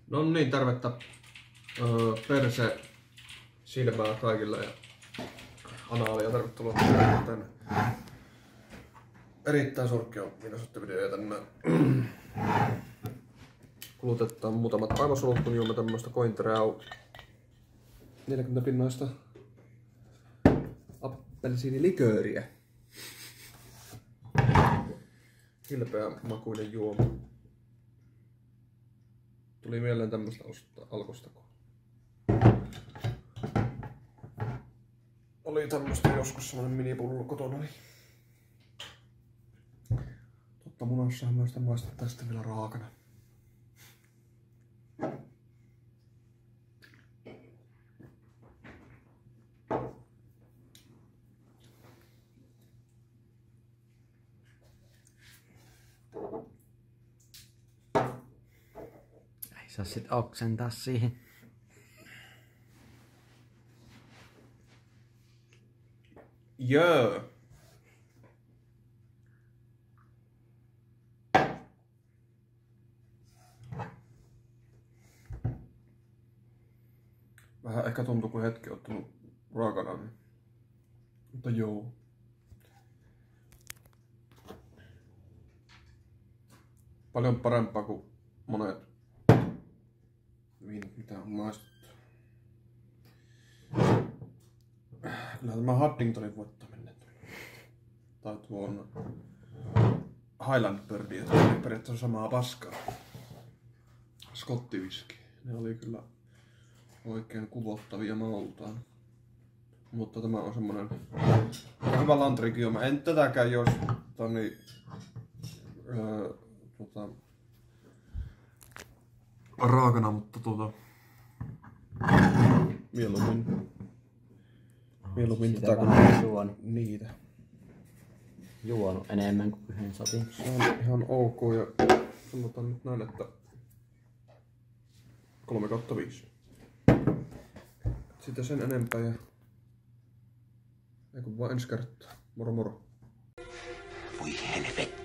No niin, tervettä perse silmää kaikille ja anaalia, tervetuloa tänne. Erittäin surkea videoja tänne. Kulutetaan muutamat aivosolut, kun juomme tämmöstä Cointreau 40 pinnaista appelsiinilikööriä. Hilpeä makuinen juoma. Tuli mieleen tämmöstä alkosta, kun oli tämmöstä joskus semmonen minipullo kotona. Totta munassahan mä sitä maistan tästä vielä raakana. Ei saa sit oksentaa siihen. Joo. Vähän ehkä tuntuu, kun hetki ottanut raakana. Mutta joo. Paljon parempaa kuin monet viinit, mitä on maistettu. Kyllähän tämä Haddingtonin voittaa mennä. Tai tuon Highland Birdi, että oli periaatteessa samaa paskaa. Skottiviski. Ne oli kyllä oikein kuvottavia maultaan. Mutta tämä on semmonen hyvä lantrikioma. En tätäkään jos raakana, mutta mieluummin tätä kuin niitä. Juonut enemmän kuin yhden sotin. Se on ihan ok ja sanotaan nyt näin, että 3/5. Sitten sen enempää ja ei kun vaan ensi kertaa. Moro moro. Voi helvetti.